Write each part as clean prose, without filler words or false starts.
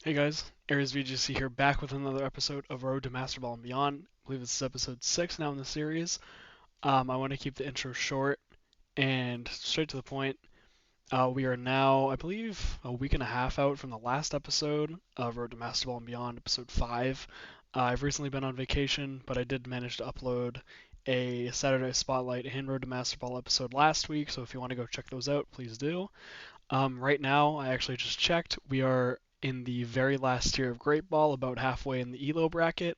Hey guys, Ares VGC here, back with another episode of Road to Masterball and Beyond. I believe this is episode 6 now in the series. I want to keep the intro short and straight to the point. We are now, I believe, a week and a half out from the last episode of Road to Masterball and Beyond, episode 5. I've recently been on vacation, but I did manage to upload a Saturday Spotlight and Road to Masterball episode last week, so if you want to go check those out, please do. Right now, I actually just checked. We are in the very last tier of Great Ball, about halfway in the ELO bracket,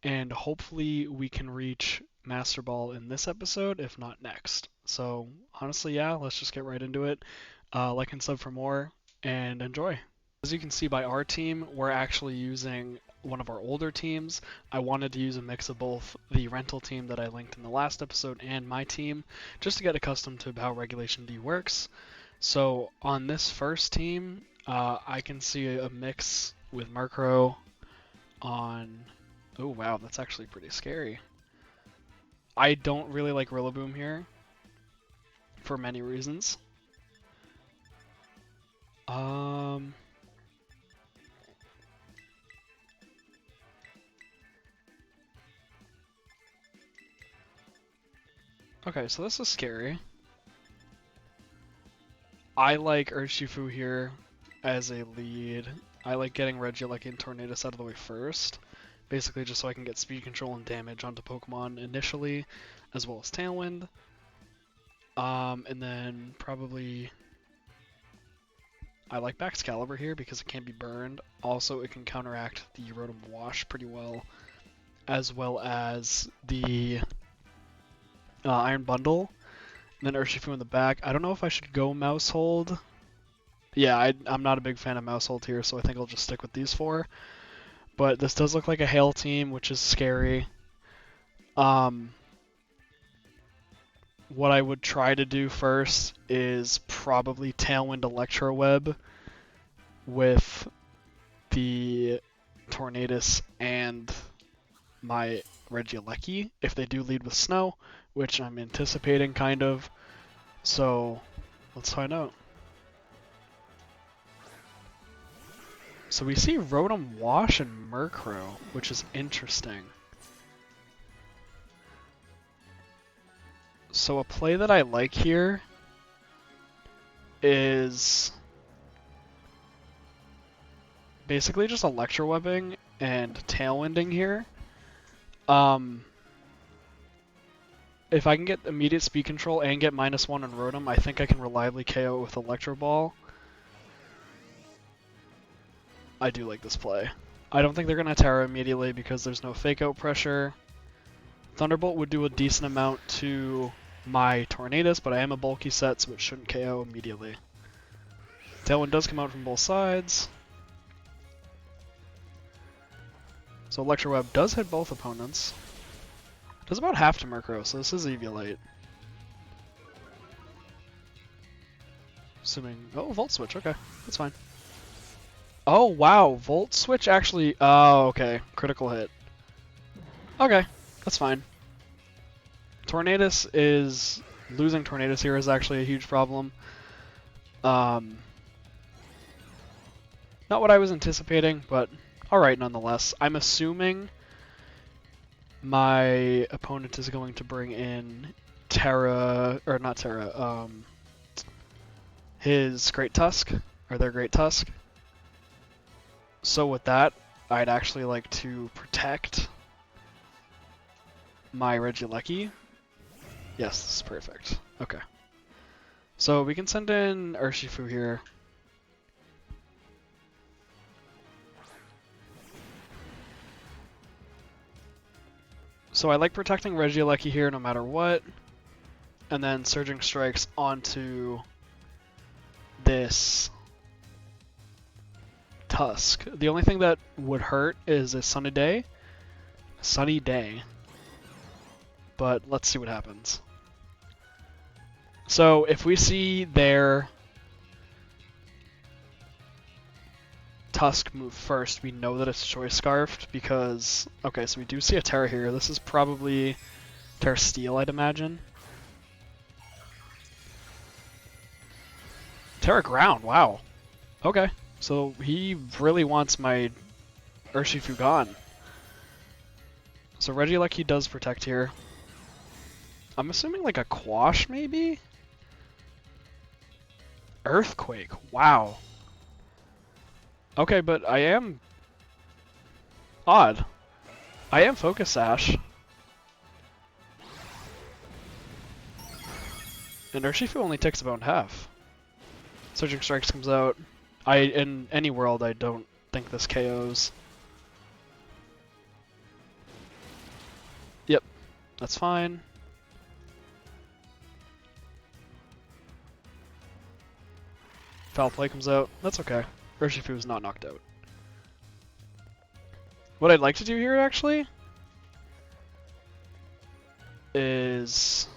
and hopefully we can reach Master Ball in this episode, if not next. So honestly, yeah, let's just get right into it. Like and sub for more, and enjoy. As you can see by our team, we're actually using one of our older teams. I wanted to use a mix of both the rental team that I linked in the last episode and my team, just to get accustomed to how Regulation D works. So on this first team, I can see a mix with Murkrow on... Oh wow, that's actually pretty scary. I don't really like Rillaboom here, for many reasons. Okay, so this is scary. I like Urshifu here as a lead. I like getting Regieleki and Tornadus out of the way first, basically just so I can get speed control and damage onto Pokemon initially, as well as Tailwind. And then probably I like Baxcalibur here because it can't be burned. Also, it can counteract the Rotom Wash pretty well as the Iron Bundle. And then Urshifu in the back. I don't know if I should go Mouse Hold. Yeah, I'm not a big fan of Mouse Hold here, so I think I'll just stick with these four. But this does look like a Hail team, which is scary. What I would try to do first is probably Tailwind Electro Web with the Tornadus and my Regieleki, if they do lead with Snow, which I'm anticipating kind of. So let's find out. So we see Rotom Wash and Murkrow, which is interesting. So a play that I like here is basically just Electro Webbing and Tailwinding here. If I can get immediate speed control and get -1 on Rotom, I think I can reliably KO it with Electro Ball. I do like this play. I don't think they're going to Terra immediately because there's no fake out pressure. Thunderbolt would do a decent amount to my Tornadus, but I am a bulky set, so it shouldn't KO immediately. Tailwind does come out from both sides. So Electro Web does hit both opponents. Does about half to Murkrow, so this is Eviolite. Assuming... Oh, Volt Switch, okay. That's fine. Oh, wow, Volt Switch actually... Oh, okay. Critical hit. Okay, that's fine. Tornadus is... Losing Tornadus here is actually a huge problem. Not what I was anticipating, but alright nonetheless. I'm assuming my opponent is going to bring in Terra... Or not Terra, his Great Tusk, or their Great Tusk. So with that, I'd actually like to protect my Regieleki. Yes, this is perfect. Okay. So we can send in Urshifu here. So I like protecting Regieleki here no matter what. And then Surging Strikes onto this Tusk. The only thing that would hurt is a Sunny Day. Sunny Day. But let's see what happens. So if we see their Tusk move first, we know that it's Choice Scarfed because... Okay, so we do see a Terra here. This is probably Terra Steel, I'd imagine. Terra Ground, wow. Okay. So he really wants my Urshifu gone. So Regieleki does protect here. I'm assuming like a Quash maybe? Earthquake, wow. Okay, but I am odd. I am Focus Sash. And Urshifu only takes about half. Surging Strikes comes out. In any world, I don't think this KOs. Yep, that's fine. Foul Play comes out. That's okay. Urshifu is not knocked out. What I'd like to do here, actually, is...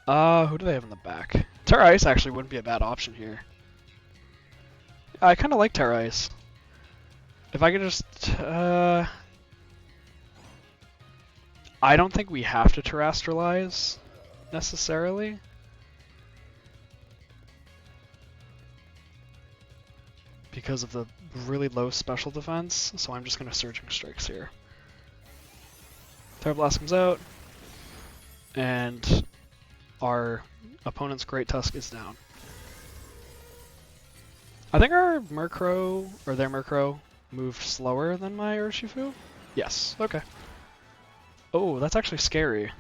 who do they have in the back? Terra Ice actually wouldn't be a bad option here. I kind of like Terra Ice. If I could just... I don't think we have to Terrestrialize, necessarily. Because of the really low special defense, so I'm just going to Surging Strikes here. Terra Blast comes out, and our opponent's Great Tusk is down. I think our Murkrow, or their Murkrow, moved slower than my Urshifu? Yes, okay. Oh, that's actually scary.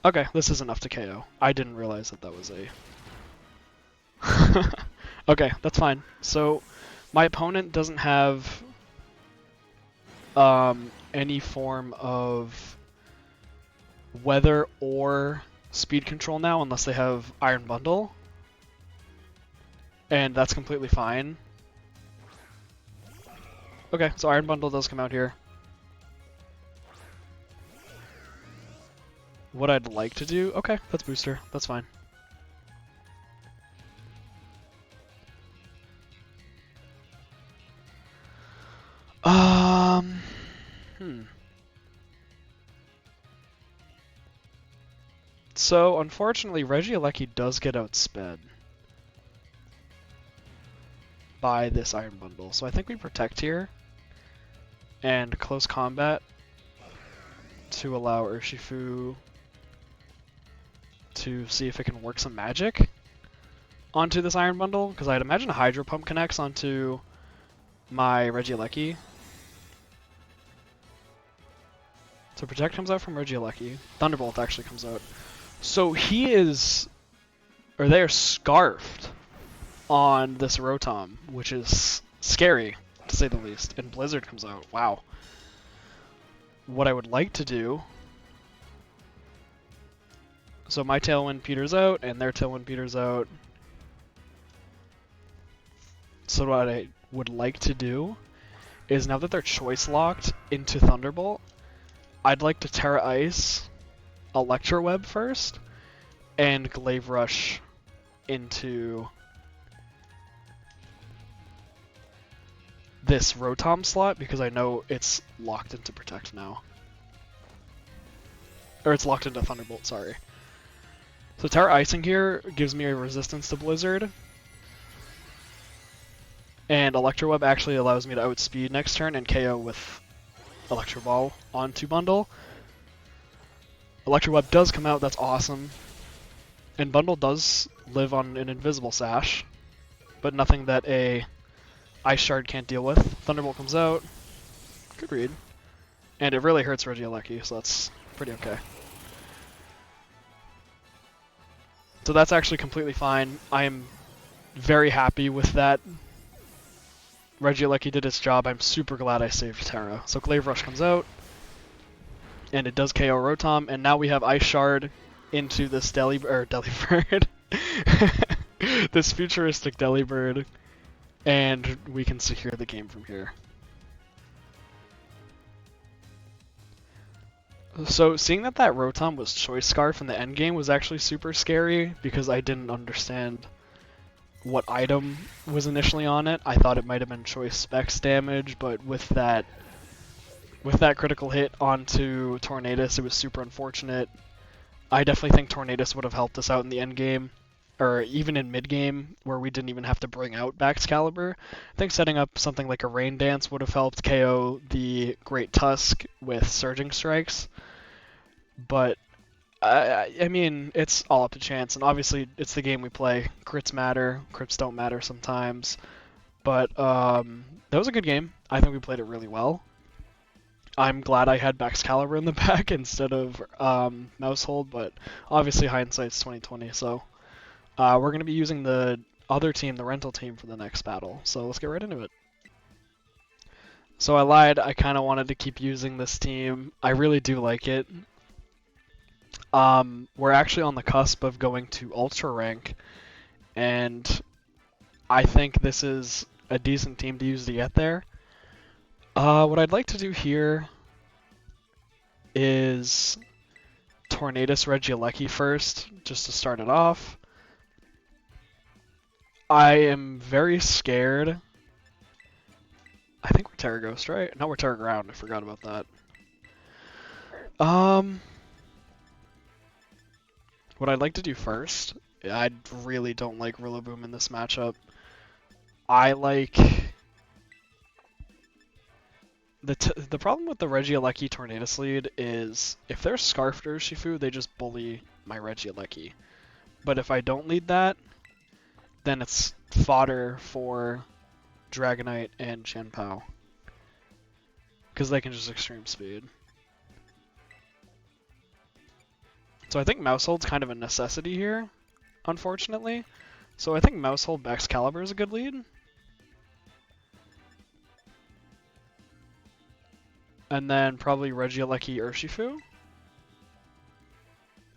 Okay, this is enough to KO. I didn't realize that that was a... Okay, that's fine. So, my opponent doesn't have any form of weather or speed control now, unless they have Iron Bundle. And that's completely fine. Okay, so Iron Bundle does come out here. What I'd like to do... Okay, that's Booster. That's fine. So, unfortunately, Regieleki does get outsped by this Iron Bundle. So I think we protect here and close combat to allow Urshifu to see if it can work some magic onto this Iron Bundle, because I'd imagine a Hydro Pump connects onto my Regieleki. So Protect comes out from Regieleki. Thunderbolt actually comes out. So he is, or they are scarfed on this Rotom, which is scary, to say the least. And Blizzard comes out. Wow. What I would like to do... So my Tailwind peters out, and their Tailwind peters out. So what I would like to do is, now that they're choice locked into Thunderbolt, I'd like to Terra Ice Electroweb first, and Glaive Rush into this Rotom slot, because I know it's locked into Protect now. Or it's locked into Thunderbolt, sorry. So Terra Icing here gives me a resistance to Blizzard. And Electroweb actually allows me to outspeed next turn and KO with Electro Ball onto Bundle. Electroweb does come out, that's awesome. And Bundle does live on an Invisible Sash, but nothing that a Ice Shard can't deal with. Thunderbolt comes out. Good read. And it really hurts Regieleki, so that's pretty okay. So that's actually completely fine. I am very happy with that. Regieleki did its job. I'm super glad I saved Terra. So Glaive Rush comes out, and it does KO Rotom, and now we have Ice Shard into this Delibird. This futuristic Delibird, and we can secure the game from here. So seeing that Rotom was Choice Scarf in the endgame was actually super scary, because I didn't understand what item was initially on it. I thought it might have been Choice Specs damage, but with that critical hit onto Tornadus, it was super unfortunate. I definitely think Tornadus would have helped us out in the endgame. or even in mid-game where we didn't even have to bring out Baxcalibur. I think setting up something like a Rain Dance would have helped KO the Great Tusk with Surging Strikes. But, I mean, it's all up to chance, and obviously it's the game we play. Crits matter, crits don't matter sometimes. But that was a good game. I think we played it really well. I'm glad I had Baxcalibur in the back instead of Mousehold, but obviously hindsight's 2020, so we're going to be using the other team, the rental team, for the next battle. So let's get right into it. So I lied. I kind of wanted to keep using this team. I really do like it. We're actually on the cusp of going to Ultra Rank, and I think this is a decent team to use to get there. What I'd like to do here is Tornadus Regieleki first, just to start it off. I am very scared. I think we're Terra Ghost, right? No, we're Terra Ground. I forgot about that. What I'd like to do first, I really don't like Rillaboom in this matchup. I like... The problem with the Regieleki Tornadus lead is if they're Scarfed Urshifu, they just bully my Regieleki. But if I don't lead that, then it's fodder for Dragonite and Chien-Pao. Because they can just Extreme Speed. So I think Mousehold's kind of a necessity here, unfortunately. So I think Mousehold Baxcalibur is a good lead. And then probably Regieleki Urshifu.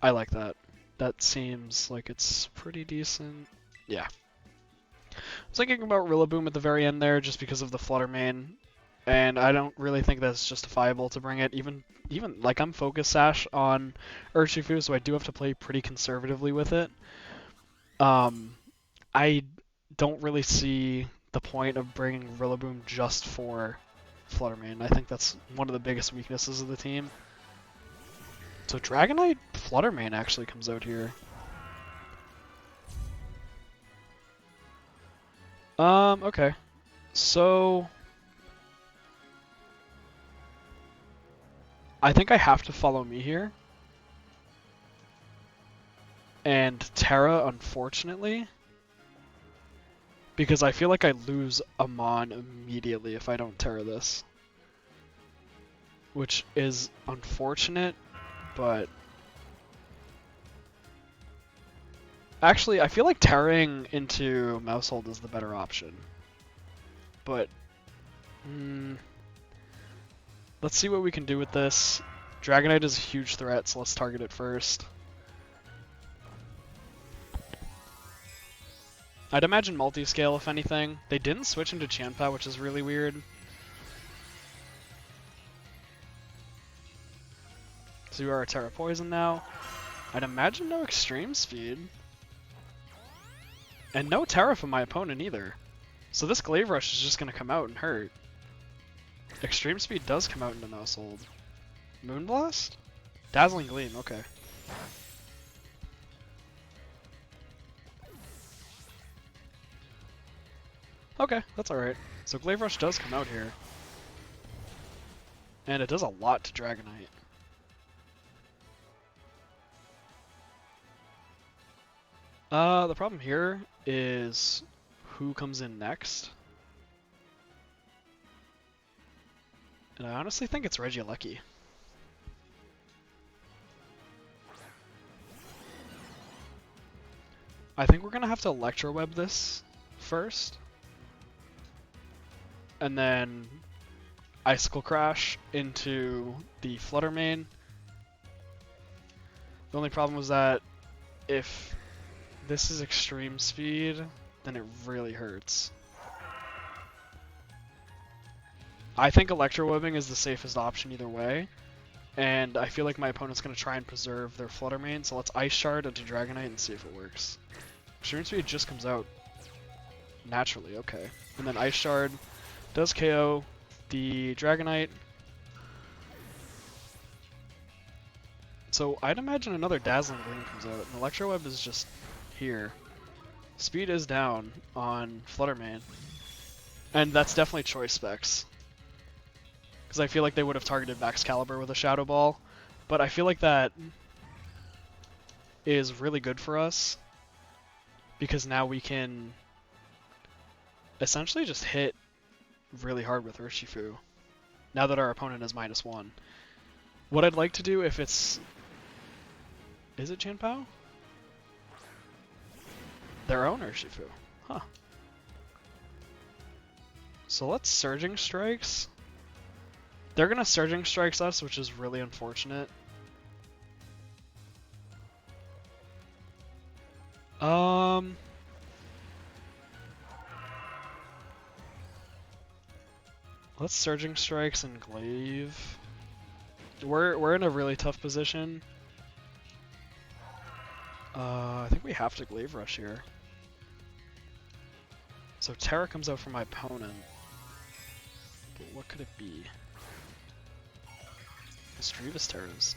I like that. That seems like it's pretty decent. Yeah. I was thinking about Rillaboom at the very end there just because of the Flutter Mane. And I don't really think that's justifiable to bring it. Even like I'm Focus Sash on Urshifu, so I do have to play pretty conservatively with it. I don't really see the point of bringing Rillaboom just for Flutter Mane. I think that's one of the biggest weaknesses of the team. So Dragonite Flutter Mane actually comes out here. Okay. So I think I have to follow me here. And Terra, unfortunately. Because I feel like I lose Amon immediately if I don't Terra this. Which is unfortunate, but... Actually, I feel like Terraing into Mousehold is the better option. But... let's see what we can do with this. Dragonite is a huge threat, so let's target it first. I'd imagine multi-scale if anything. They didn't switch into Chien-Pao, which is really weird. So you are a Terra Poison now. I'd imagine no Extreme Speed. And no Terra from my opponent either. So this Glaive Rush is just going to come out and hurt. Extreme Speed does come out into Mousehold. Moonblast? Dazzling Gleam, okay. Okay, that's alright. So Glaive Rush does come out here. And it does a lot to Dragonite. The problem here is who comes in next. And I honestly think it's Regieleki. I think we're gonna have to Electroweb this first. And then Icicle Crash into the Flutter Mane. The only problem was that if this is Extreme Speed, then it really hurts. I think Electrowebbing is the safest option either way, and I feel like my opponent's going to try and preserve their Flutter Mane, so let's Ice Shard into Dragonite and see if it works. Extreme Speed just comes out naturally, okay. And then Ice Shard does KO the Dragonite. So I'd imagine another Dazzling Gleam comes out, and Electroweb is just here. Speed is down on Fluttermane. And that's definitely choice specs. Because I feel like they would have targeted Excalibur with a Shadow Ball. But I feel like that is really good for us. Because now we can essentially just hit really hard with Urshifu. Now that our opponent is -1. What I'd like to do if it's... Is it Chanpao? Their own Urshifu. Huh. So let's Surging Strikes. They're gonna Surging Strikes us, which is really unfortunate. Let's Surging Strikes and Glaive. We're in a really tough position. I think we have to Glaive Rush here. So Terra comes out for my opponent. But what could it be? Misdreavus Terras.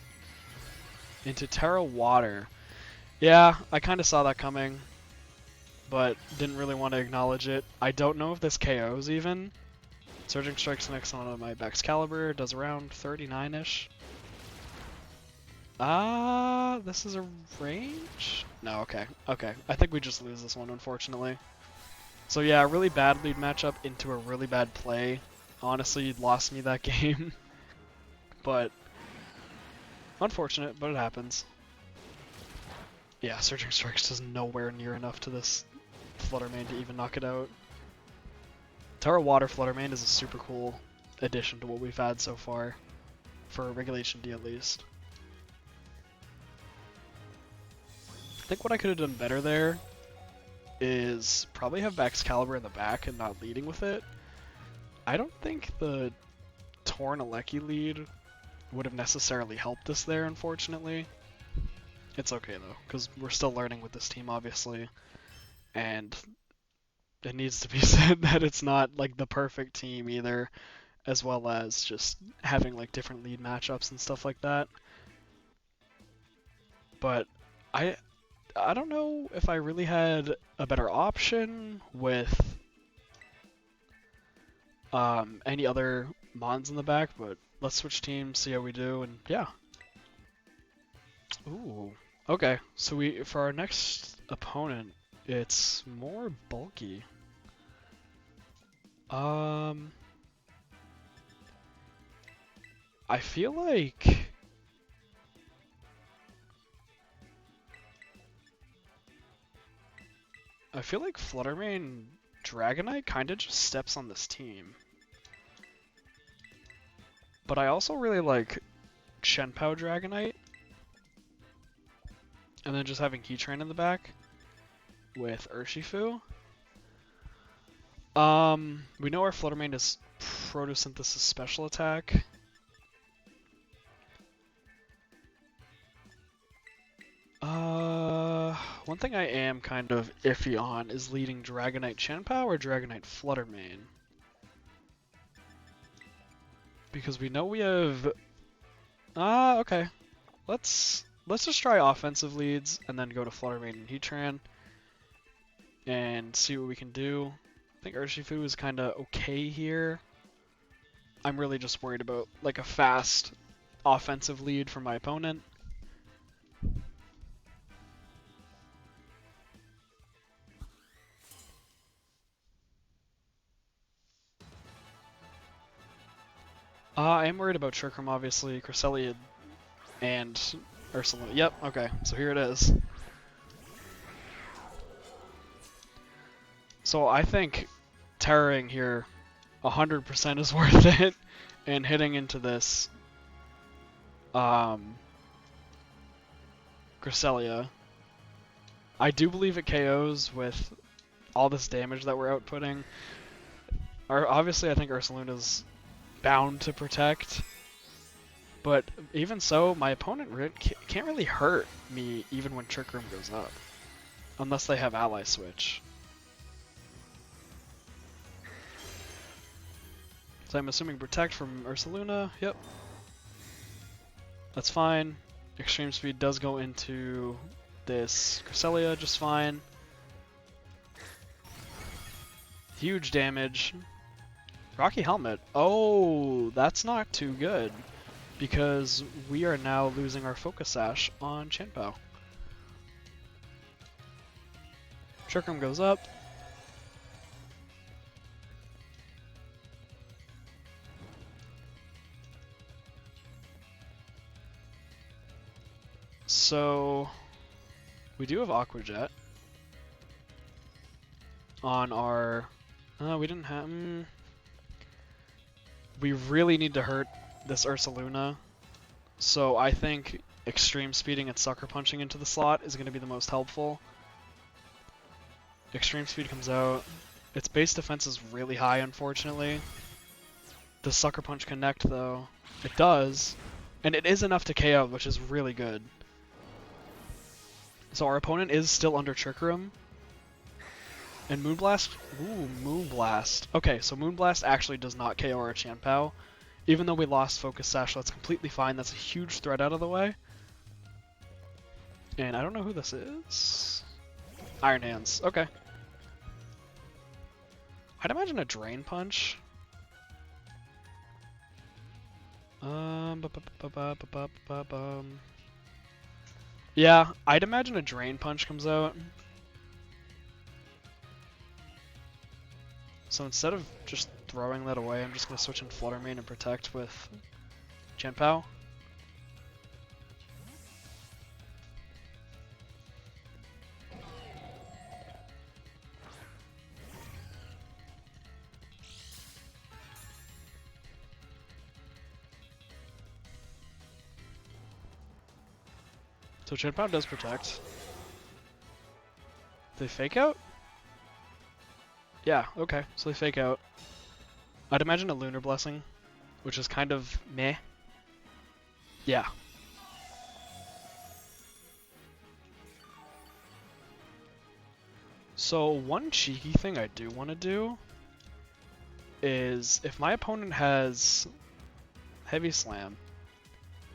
Into Terra Water. Yeah, I kind of saw that coming, but didn't really want to acknowledge it. I don't know if this KOs even. Surging Strikes next on my Excalibur, does around 39-ish. This is a range? No, okay. Okay, I think we just lose this one, unfortunately. So yeah, a really bad lead matchup into a really bad play. Honestly, you'd lost me that game. But, unfortunate, but it happens. Yeah, Surging Strikes does nowhere near enough to this Fluttermane to even knock it out. Terra Water Fluttermane is a super cool addition to what we've had so far, for Regulation D at least. I think what I could have done better there is probably have Excalibur in the back and not leading with it. I don't think the Torn Aleki lead would have necessarily helped us there, unfortunately. It's okay though, because we're still learning with this team, obviously, and it needs to be said that it's not like the perfect team either, as well as just having like different lead matchups and stuff like that. But I don't know if I really had a better option with any other Mons in the back, but let's switch teams, see how we do, and yeah. Ooh. Okay, so for our next opponent, it's more bulky. I feel like Fluttermane Dragonite kind of just steps on this team. But I also really like Shenpao Dragonite. And then just having Heatran in the back with Urshifu. We know our Fluttermane is Photosynthesis special attack. One thing I am kind of iffy on is leading Dragonite Shenpao or Dragonite Fluttermane. Because we know we have... okay. Let's just try offensive leads and then go to Fluttermane and Heatran and see what we can do. I think Urshifu is kind of okay here. I'm really just worried about like a fast offensive lead from my opponent. I am worried about Chircrum, obviously, Cresselia, and Ursula. Yep, okay, so here it is. So I think Terraing here 100% is worth it, and hitting into this Cresselia. I do believe it KOs with all this damage that we're outputting. Obviously, I think Ursaluna's bound to protect, but even so, my opponent can't really hurt me even when Trick Room goes up, unless they have Ally Switch. So I'm assuming Protect from Ursaluna, yep. That's fine. Extreme Speed does go into this Cresselia just fine. Huge damage. Rocky Helmet. Oh, that's not too good. Because we are now losing our Focus Sash on Qianpao. Trick Room goes up. So, we do have Aqua Jet on our... we didn't have... we really need to hurt this Ursaluna, so I think Extreme Speeding and Sucker Punching into the slot is going to be the most helpful. Extreme Speed comes out. Its base defense is really high, unfortunately. Does Sucker Punch connect, though? It does, and it is enough to KO, which is really good. So our opponent is still under Trick Room. And Moonblast? Ooh, Moonblast. Okay, so Moonblast actually does not KO our Qianpao. Even though we lost Focus Sash, that's completely fine. That's a huge threat out of the way. And I don't know who this is. Iron Hands. Okay. I'd imagine a Drain Punch. Yeah, I'd imagine a Drain Punch comes out. So instead of just throwing that away, I'm just going to switch in Flutter Mane and Protect with Qianpao. So Qianpao does Protect. They Fake Out? Yeah, okay, so they Fake Out. I'd imagine a Lunar Blessing, which is kind of meh. Yeah. So one cheeky thing I do want to do is if my opponent has Heavy Slam,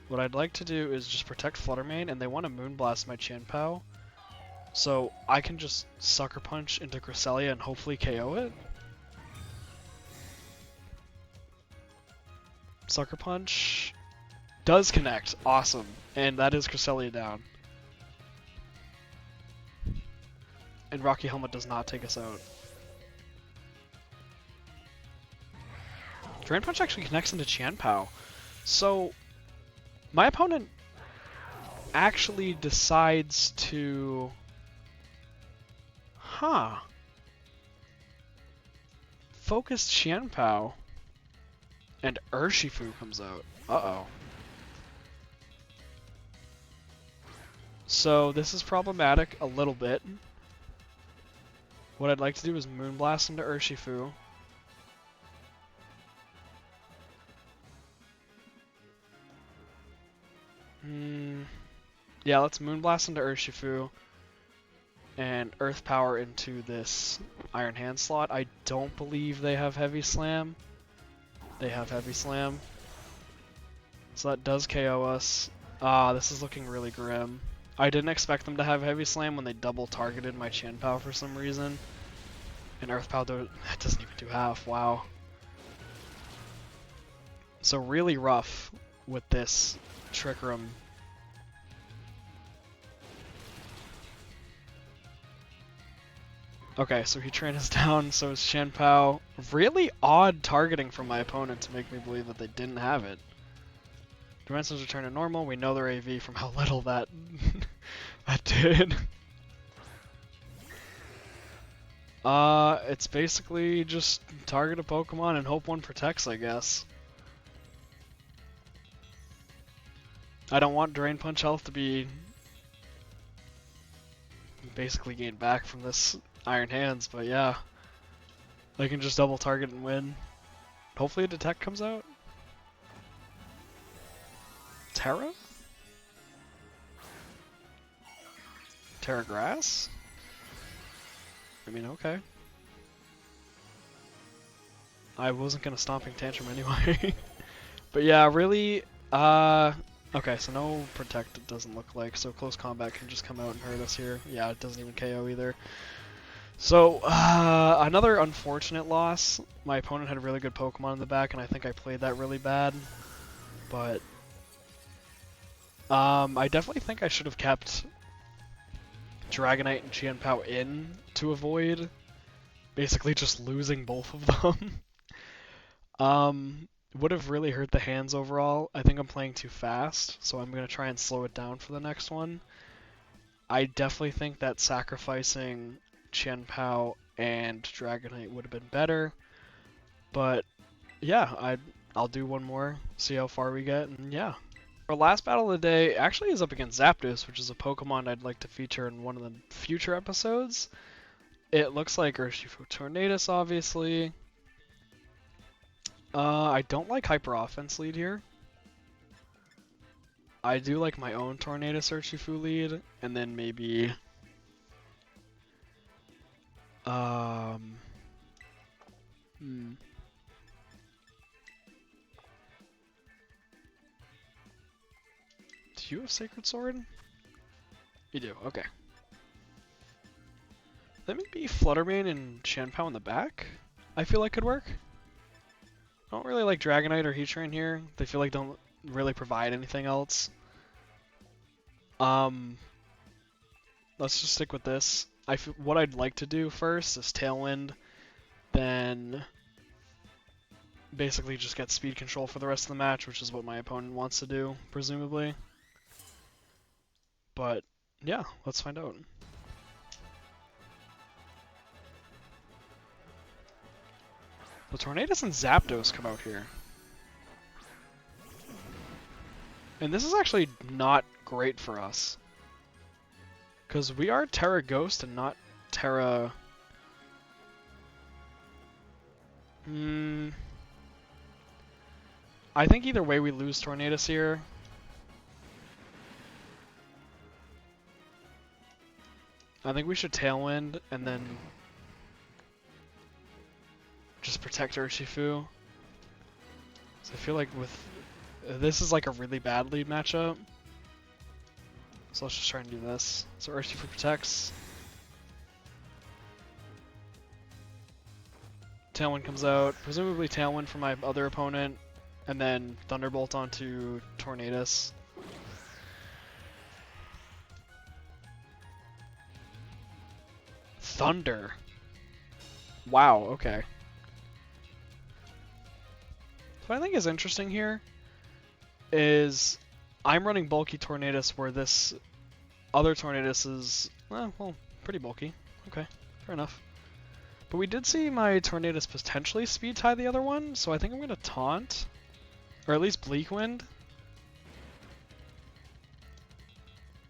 what I'd like to do is just protect Flutter Mane, and they want to Moonblast my Qianpao. So I can just Sucker Punch into Cresselia and hopefully KO it. Sucker Punch does connect. Awesome. And that is Cresselia down. And Rocky Helmet does not take us out. Drain Punch actually connects into Qianpao. So my opponent actually decides to... Focus Qianpao, and Urshifu comes out. Uh-oh. So this is problematic a little bit. What I'd like to do is Moonblast into Urshifu. Yeah, let's Moonblast into Urshifu. And Earth Power into this Iron Hand slot. I don't believe they have Heavy Slam. They have Heavy Slam. So that does KO us. This is looking really grim. I didn't expect them to have Heavy Slam when they double targeted my Qianpao for some reason. And Earth Power that doesn't even do half, wow. So really rough with this Trick Room. Okay, so he trained us down, so is Qianpao. Really odd targeting from my opponent to make me believe that they didn't have it. Dimensions return to normal. We know their AV from how little that that did. It's basically just target a Pokemon and hope one protects, I guess. I don't want Drain Punch health to be basically gained back from this Iron Hands, but yeah. They can just double target and win. Hopefully a Detect comes out. Terra? Terra Grass? I mean, okay. I wasn't gonna Stomping Tantrum anyway. But yeah, really, okay, so no Protect it doesn't look like, so Close Combat can just come out and hurt us here. Yeah, it doesn't even KO either. So, another unfortunate loss. My opponent had a really good Pokemon in the back, and I think I played that really bad. But, I definitely think I should have kept Dragonite and Chien-Pao in to avoid basically just losing both of them. Would have really hurt the hands overall. I think I'm playing too fast, so I'm going to try and slow it down for the next one. I definitely think that sacrificing Chien-Pao and Dragonite would have been better, but yeah, I'll do one more, see how far we get, and yeah. Our last battle of the day actually is up against Zapdos, which is a Pokemon I'd like to feature in one of the future episodes. It looks like Urshifu Tornadus, obviously. I don't like Hyper Offense lead here. I do like my own Tornadus Urshifu lead, and then maybe do you have Sacred Sword? You do, okay. Let me be Fluttermane and Chien-Pao in the back. I feel like could work. I don't really like Dragonite or Heatran here. They feel like don't really provide anything else. Let's just stick with this. What I'd like to do first is Tailwind, then basically just get speed control for the rest of the match, which is what my opponent wants to do, presumably. But yeah, let's find out. The Tornadus and Zapdos come out here. And this is actually not great for us. Because we are Terra Ghost and not Terra... I think either way we lose Tornadus here. I think we should Tailwind and then just protect Urshifu. So I feel like with... this is like a really bad lead matchup. So let's just try and do this. So Urshifu protects. Tailwind comes out. Presumably Tailwind for my other opponent. And then Thunderbolt onto Tornadus. Thunder. Wow, okay. What I think is interesting here is I'm running bulky Tornadus where this other Tornadus is, well, pretty bulky. Okay, fair enough. But we did see my Tornadus potentially speed tie the other one, so I think I'm going to taunt. Or at least Bleak Wind.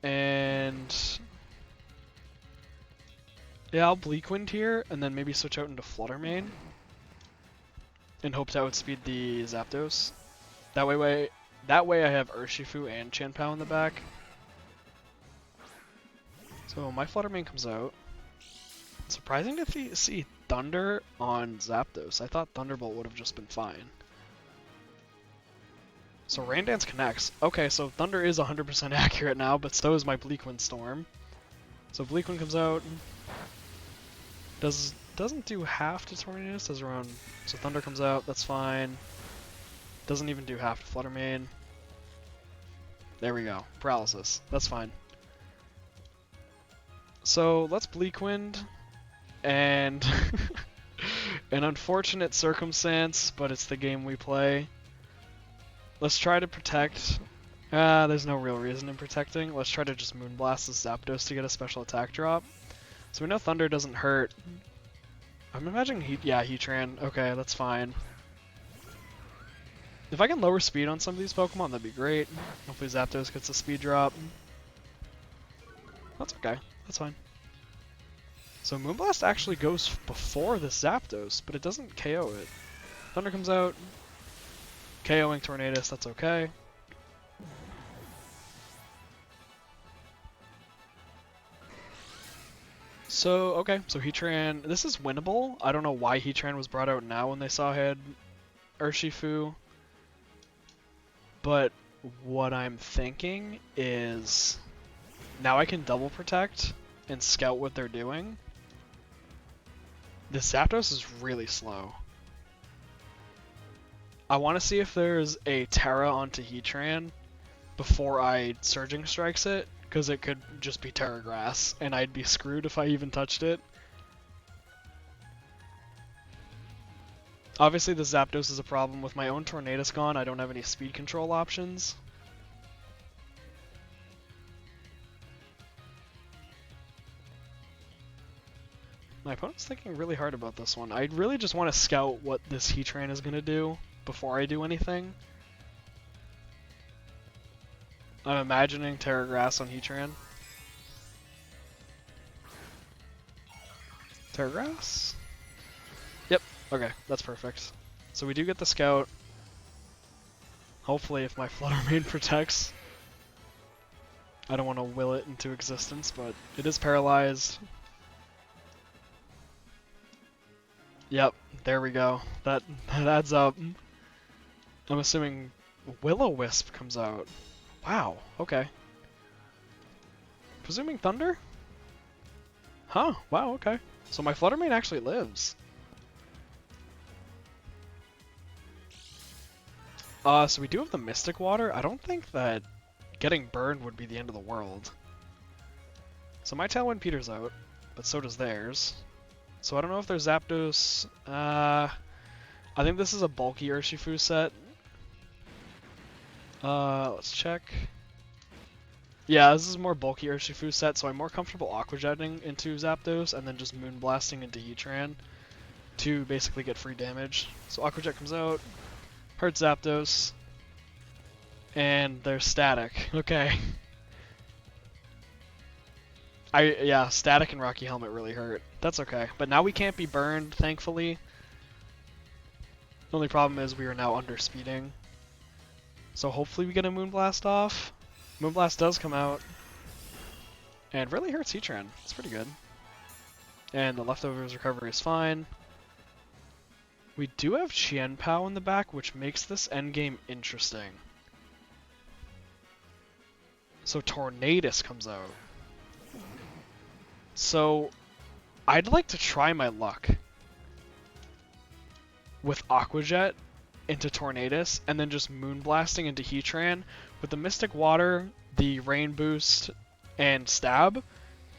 And yeah, I'll Bleak Wind here, and then maybe switch out into Fluttermane. And hope to outspeed the Zapdos. That way I have Urshifu and Chien-Pao in the back. So my Fluttermane comes out. Surprising to see Thunder on Zapdos. I thought Thunderbolt would have just been fine. So Rain Dance connects. Okay, so Thunder is 100% accurate now, but so is my Bleak Wind Storm. So Bleak Wind comes out. Doesn't do half to Tornadus, does around... So Thunder comes out, that's fine. Doesn't even do half to Fluttermane. There we go. Paralysis. That's fine. So let's Bleak Wind. And an unfortunate circumstance, but it's the game we play. Let's try to protect. There's no real reason in protecting. Let's try to just Moonblast this Zapdos to get a special attack drop. So we know Thunder doesn't hurt. I'm imagining Heatran. Okay, that's fine. If I can lower speed on some of these Pokemon, that'd be great. Hopefully Zapdos gets a speed drop. That's okay. That's fine. So Moonblast actually goes before the Zapdos, but it doesn't KO it. Thunder comes out. KOing Tornadus, that's okay. So, okay, so Heatran, this is winnable. I don't know why Heatran was brought out now when they saw I had Urshifu. But what I'm thinking is now I can double protect and scout what they're doing. The Zapdos is really slow. I want to see if there's a Terra onto Heatran before I Surging Strikes it, because it could just be Terra Grass, and I'd be screwed if I even touched it. Obviously the Zapdos is a problem. With my own Tornadus gone, I don't have any speed control options. My opponent's thinking really hard about this one. I really just want to scout what this Heatran is going to do before I do anything. I'm imagining Terra Grass on Heatran. Terra Grass? Yep, okay, that's perfect. So we do get the scout. Hopefully if my Flutter Mane protects. I don't want to will it into existence, but it is paralyzed. Yep, there we go. That adds up. I'm assuming Will-O-Wisp comes out. Wow, okay. Presuming Thunder? Huh, wow, okay. So my Flutter Mane actually lives. So we do have the Mystic Water. I don't think that getting burned would be the end of the world. So my Tailwind peters out, but so does theirs. So I don't know if there's Zapdos. I think this is a bulky Urshifu set. Let's check. Yeah, this is a more bulky Urshifu set, so I'm more comfortable Aqua Jetting into Zapdos and then just Moon Blasting into Heatran to basically get free damage. So Aqua Jet comes out, hurts Zapdos, and they're static. Okay. Yeah, Static and Rocky Helmet really hurt. That's okay. But now we can't be burned, thankfully. The only problem is we are now underspeeding. So hopefully we get a Moonblast off. Moonblast does come out. And really hurts Heatran. It's pretty good. And the Leftovers recovery is fine. We do have Qianpao in the back, which makes this endgame interesting. So Tornadus comes out. So, I'd like to try my luck with Aqua Jet into Tornadus, and then just Moonblasting into Heatran. With the Mystic Water, the Rain Boost, and Stab,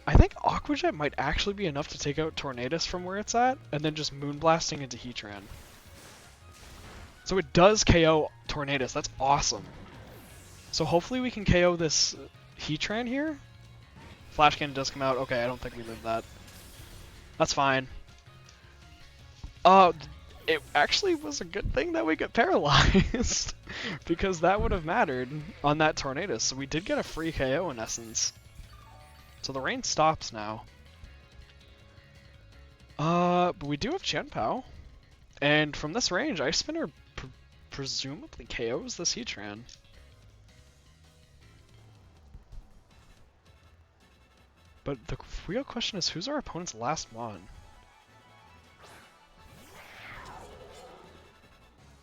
I think Aqua Jet might actually be enough to take out Tornadus from where it's at, and then just Moonblasting into Heatran. So it does KO Tornadus, that's awesome. So hopefully we can KO this Heatran here. Flash Cannon does come out. Okay, I don't think we live that. That's fine. It actually was a good thing that we got paralyzed because that would have mattered on that Tornadus. So we did get a free KO in essence. So the rain stops now. But we do have Qianpao. And from this range, Ice Spinner presumably KOs this Heatran. But the real question is, who's our opponent's last one?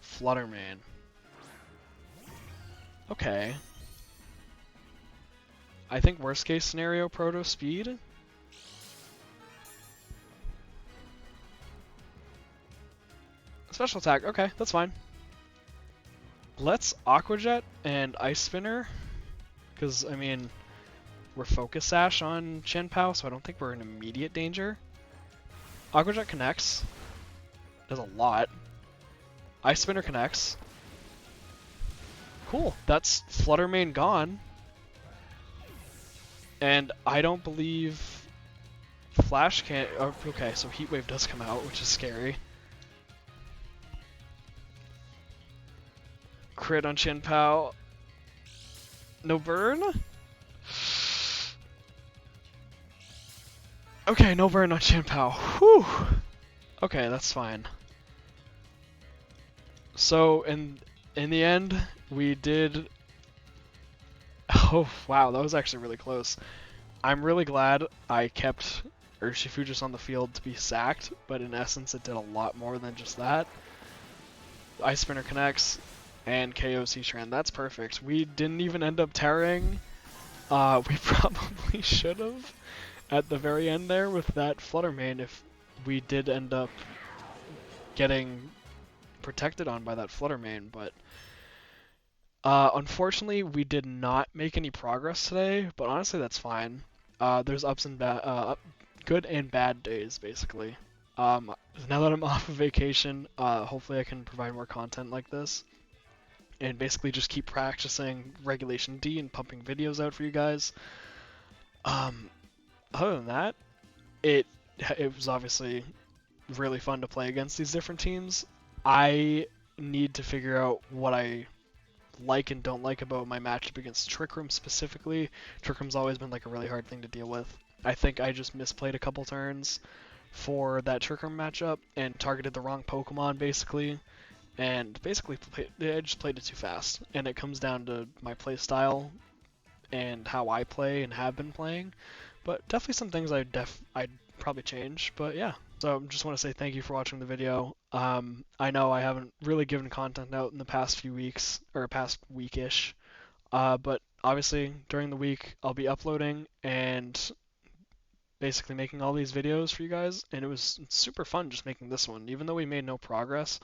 Flutter Mane. Okay. I think worst case scenario, Proto Speed. Special attack, okay, that's fine. Let's Aqua Jet and Ice Spinner, because, I mean, we're Focus Sash on Qianpao, so I don't think we're in immediate danger. Aqua Jet connects. Does a lot. Ice Spinner connects. Cool, that's Flutter Mane gone. And I don't believe Flash can't... Oh, okay, so Heat Wave does come out, which is scary. Crit on Qianpao. No burn? Okay, no burn on Qianpao. Whew! Okay, that's fine. So, in the end, we did... Oh, wow, that was actually really close. I'm really glad I kept Urshifu just on the field to be sacked, but in essence it did a lot more than just that. Ice Spinner connects, and KOs Heatran. That's perfect. We didn't even end up tearing. We probably should have at the very end there with that Flutter Mane if we did end up getting protected on by that Flutter main, but unfortunately we did not make any progress today, but honestly that's fine. There's ups and good and bad days basically. Now that I'm off of vacation, hopefully I can provide more content like this and basically just keep practicing Regulation D and pumping videos out for you guys. Other than that, it it was obviously really fun to play against these different teams. I need to figure out what I like and don't like about my matchup against Trick Room specifically. Trick Room's always been like a really hard thing to deal with. I think I just misplayed a couple turns for that Trick Room matchup and targeted the wrong Pokemon basically, and basically I just played it too fast. And it comes down to my play style and how I play and have been playing. But definitely some things I'd probably change. But yeah. So just want to say thank you for watching the video. I know I haven't really given content out in the past few weeks, or past weekish. But obviously during the week I'll be uploading and basically making all these videos for you guys. And it was super fun just making this one. Even though we made no progress,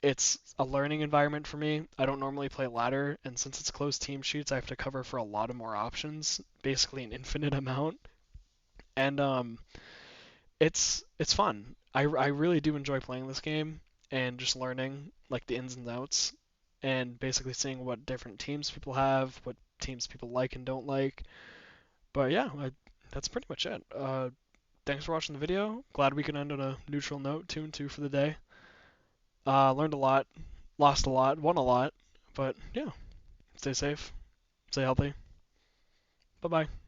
it's a learning environment for me. I don't normally play ladder, and since it's closed team sheets, I have to cover for a lot of more options, basically an infinite amount. And it's fun. I really do enjoy playing this game and just learning like the ins and outs, and basically seeing what different teams people have, what teams people like and don't like. But yeah, that's pretty much it. Thanks for watching the video. Glad we can end on a neutral note, 2-2 for the day. Learned a lot, lost a lot, won a lot, but yeah, stay safe, stay healthy. Bye bye.